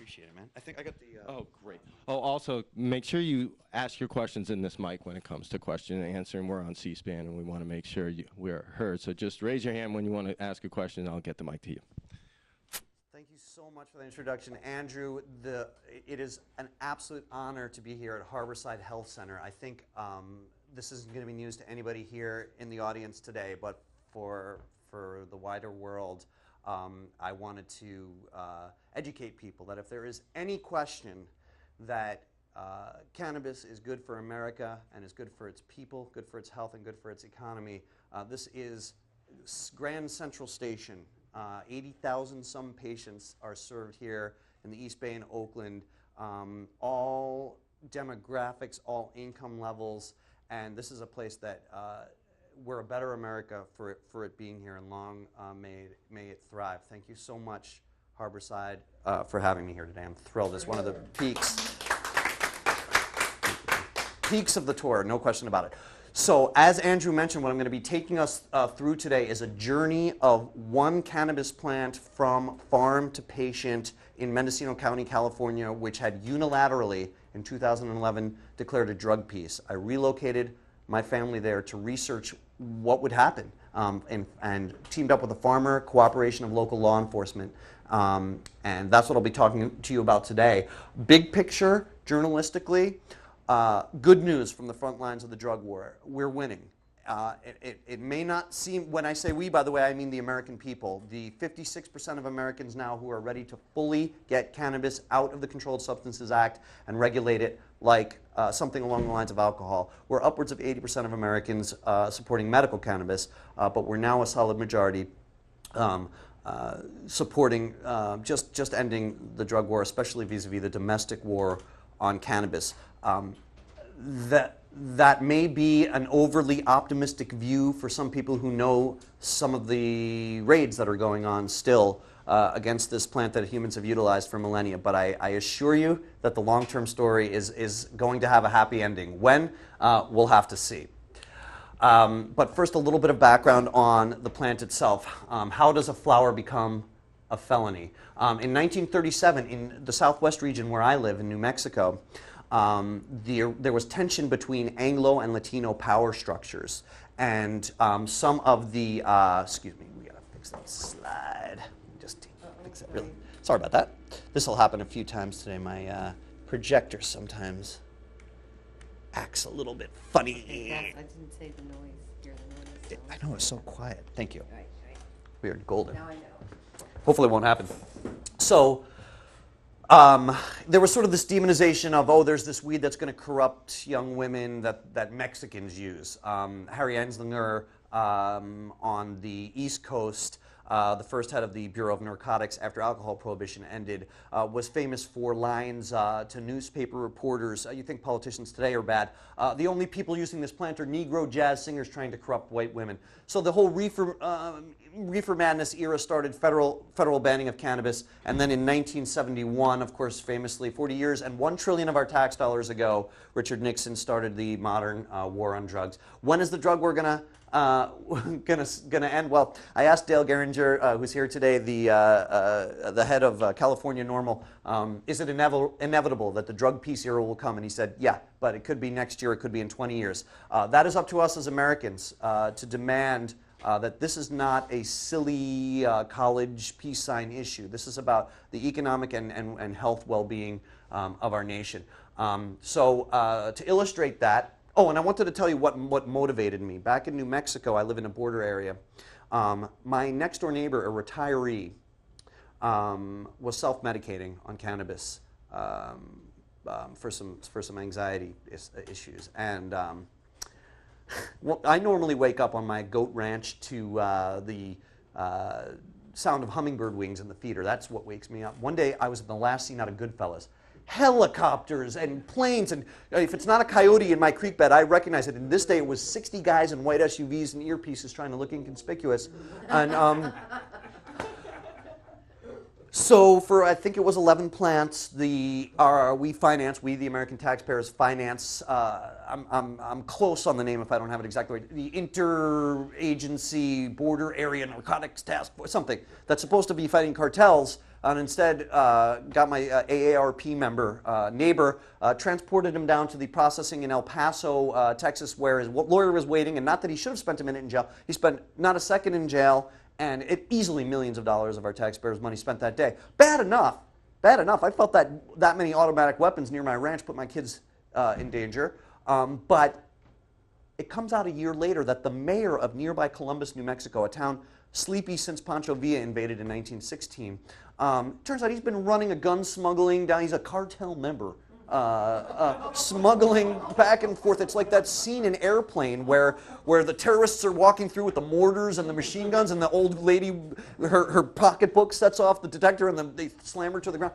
Appreciate it, man. I think I got the... Oh, great. Oh, also, make sure you ask your questions in this mic when it comes to question and answer, and we're on C-SPAN, and we want to make sure we're heard. So just raise your hand when you want to ask a question, and I'll get the mic to you. Thank you so much for the introduction, Andrew. It is an absolute honor to be here at Harborside Health Center. I think this isn't going to be news to anybody here in the audience today, but for the wider world, I wanted to educate people that if there is any question that cannabis is good for America and is good for its people, good for its health, and good for its economy, this is Grand Central Station. 80,000 some patients are served here in the East Bay and Oakland, all demographics, all income levels, and this is a place that we're a better America for it being here, and long may it thrive. Thank you so much, Harborside, for having me here today. I'm thrilled. It's one of the peaks of the tour, no question about it. So as Andrew mentioned, what I'm going to be taking us through today is a journey of one cannabis plant from farm to patient in Mendocino County, California, which had unilaterally in 2011 declared a drug peace. I relocated my family there to research what would happen and teamed up with a farmer, cooperation of local law enforcement, and that's what I'll be talking to you about today. Big picture, journalistically, good news from the front lines of the drug war. We're winning. It may not seem, when I say we, by the way, I mean the American people. The 56% of Americans now who are ready to fully get cannabis out of the Controlled Substances Act and regulate it like something along the lines of alcohol. We're upwards of 80% of Americans supporting medical cannabis, but we're now a solid majority supporting just ending the drug war, especially vis-a-vis the domestic war on cannabis. That may be an overly optimistic view for some people who know some of the raids that are going on still against this plant that humans have utilized for millennia. But I assure you that the long-term story is going to have a happy ending. When? We'll have to see. But first, a little bit of background on the plant itself. How does a flower become a felony? In 1937, in the southwest region where I live in New Mexico, there was tension between Anglo and Latino power structures, and some of the excuse me, we gotta fix that slide. Just fix it. Really, sorry about that. This will happen a few times today. My projector sometimes acts a little bit funny. I didn't say the noise. Hear the noise. I know, it's so quiet. Thank you. Right. Weird, golden. Now I know. Hopefully it won't happen. So there was sort of this demonization of, oh, there's this weed that's going to corrupt young women that Mexicans use. Harry Anslinger on the East Coast, the first head of the Bureau of Narcotics after alcohol prohibition ended, was famous for lines to newspaper reporters. You think politicians today are bad. The only people using this plant are Negro jazz singers trying to corrupt white women. So the whole reefer madness era started, federal banning of cannabis, and then in 1971, of course, famously 40 years and $1 trillion of our tax dollars ago, Richard Nixon started the modern war on drugs. When is the drug war gonna end? Well, I asked Dale Geringer, who's here today, the head of California NORML, is it inevitable that the drug peace era will come? And he said, yeah, but it could be next year, it could be in 20 years. That is up to us as Americans to demand that this is not a silly college peace sign issue. This is about the economic and health well-being of our nation. So to illustrate that, oh, and I wanted to tell you what motivated me. Back in New Mexico, I live in a border area. My next door neighbor, a retiree, was self-medicating on cannabis for some anxiety issues. And well, I normally wake up on my goat ranch to the sound of hummingbird wings in the theater. That's what wakes me up. One day, I was in the last scene out of Goodfellas. Helicopters and planes, and if it's not a coyote in my creek bed, I recognize it. And this day it was 60 guys in white SUVs and earpieces trying to look inconspicuous. And so for, I think it was 11 plants, we the American taxpayers finance, I'm close on the name if I don't have it exactly right, the Interagency Border Area Narcotics Task Force, something that's supposed to be fighting cartels, and instead got my AARP member, neighbor, transported him down to the processing in El Paso, Texas, where his lawyer was waiting, and not that he should have spent a minute in jail. He spent not a second in jail, and easily millions of dollars of our taxpayers' money spent that day. Bad enough. Bad enough. I felt that many automatic weapons near my ranch put my kids in danger. But it comes out a year later that the mayor of nearby Columbus, New Mexico, a town sleepy since Pancho Villa invaded in 1916, turns out he's been running a gun smuggling down. He's a cartel member. Smuggling back and forth. It's like that scene in Airplane where the terrorists are walking through with the mortars and the machine guns, and the old lady, her pocketbook sets off the detector, and then they slam her to the ground.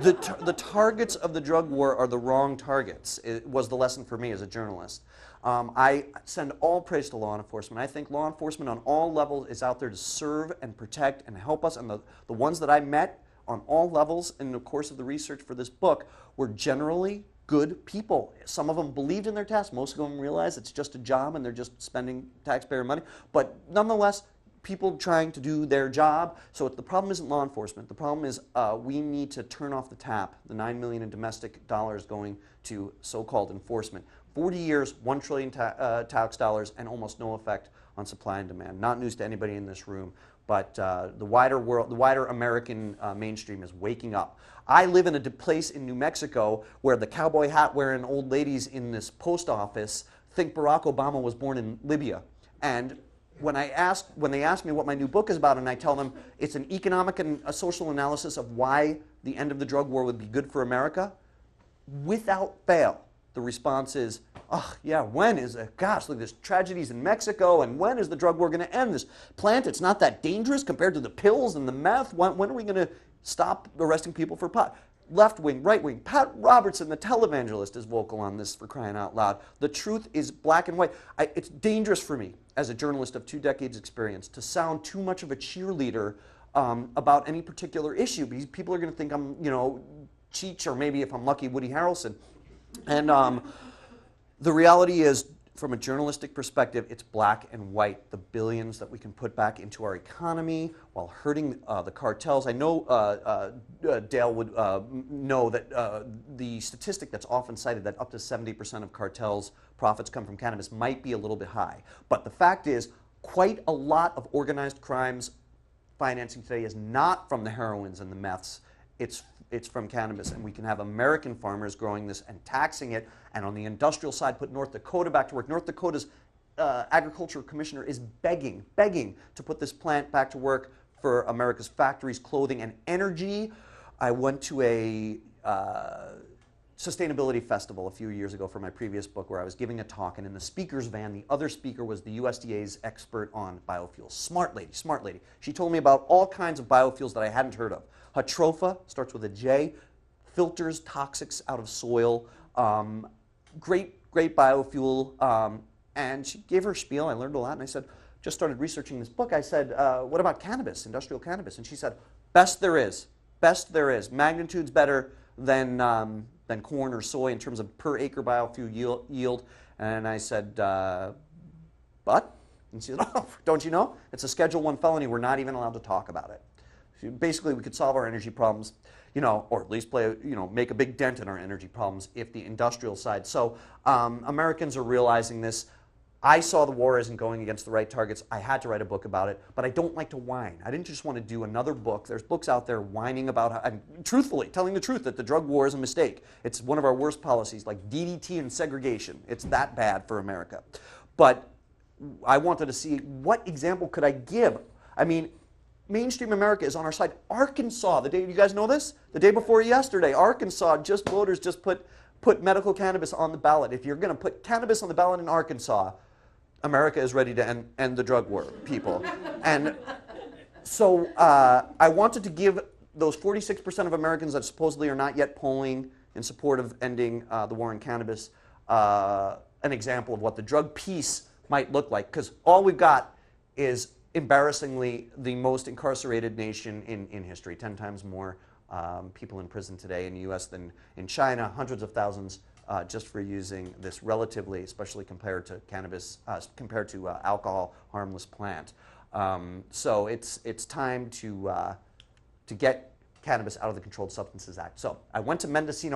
The targets of the drug war are the wrong targets. It was the lesson for me as a journalist. I send all praise to law enforcement. I think law enforcement on all levels is out there to serve and protect and help us, and the ones that I met on all levels in the course of the research for this book were generally good people. Some of them believed in their task. Most of them realized it's just a job and they're just spending taxpayer money. But nonetheless, people trying to do their job. So the problem isn't law enforcement. The problem is we need to turn off the tap, the $9 million in domestic dollars going to so-called enforcement. 40 years, $1 trillion tax dollars, and almost no effect on supply and demand. Not news to anybody in this room. But the wider world, the wider American mainstream is waking up. I live in a place in New Mexico where the cowboy hat wearing old ladies in this post office think Barack Obama was born in Libya. And when they ask me what my new book is about, and I tell them it's an economic and a social analysis of why the end of the drug war would be good for America, without fail, the response is, oh, yeah, when is it? Gosh, look, there's tragedies in Mexico, and when is the drug war going to end? This plant, it's not that dangerous compared to the pills and the meth. When are we going to stop arresting people for pot? Left wing, right wing. Pat Robertson, the televangelist, is vocal on this, for crying out loud. The truth is black and white. It's dangerous for me, as a journalist of 2 decades experience, to sound too much of a cheerleader about any particular issue, because people are going to think I'm, Cheech, or maybe if I'm lucky, Woody Harrelson. And the reality is, from a journalistic perspective, it's black and white. The billions that we can put back into our economy while hurting the cartels. I know Dale would know that the statistic that's often cited, that up to 70% of cartels' profits come from cannabis, might be a little bit high. But the fact is, quite a lot of organized crimes financing today is not from the heroines and the meths. It's from cannabis, and we can have American farmers growing this and taxing it, and on the industrial side put North Dakota back to work. North Dakota's agriculture commissioner is begging to put this plant back to work for America's factories, clothing, and energy. I went to a sustainability festival a few years ago for my previous book, where I was giving a talk, and in the speaker's van, the other speaker was the USDA's expert on biofuels. Smart lady. She told me about all kinds of biofuels that I hadn't heard of. Jatropha, starts with a J, filters toxics out of soil. Great biofuel. And she gave her spiel. I learned a lot, and I said, just started researching this book. I said, what about cannabis, industrial cannabis? And she said, best there is. Magnitudes better than corn or soy in terms of per acre biofuel yield. And I said, but? And she said, oh, don't you know? It's a Schedule I felony. We're not even allowed to talk about it. Basically, we could solve our energy problems, or at least make a big dent in our energy problems if the industrial side. So Americans are realizing this. I saw the war isn't going against the right targets. I had to write a book about it, but I don't like to whine. I didn't just want to do another book. There's books out there whining about, and truthfully, telling the truth that the drug war is a mistake. It's one of our worst policies, like DDT and segregation. It's that bad for America. But I wanted to see, what example could I give? I mean, mainstream America is on our side. Arkansas, the day, you guys know this? The day before yesterday, Arkansas, voters just put medical cannabis on the ballot. If you're going to put cannabis on the ballot in Arkansas, America is ready to end the drug war, people. And so I wanted to give those 46% of Americans that supposedly are not yet polling in support of ending the war on cannabis an example of what the drug peace might look like. Because all we've got is, embarrassingly, the most incarcerated nation in history. 10 times more people in prison today in the U.S. than in China. Hundreds of thousands just for using this relatively, especially compared to cannabis, compared to alcohol, harmless plant. So it's time to to get cannabis out of the Controlled Substances Act. So I went to Mendocino.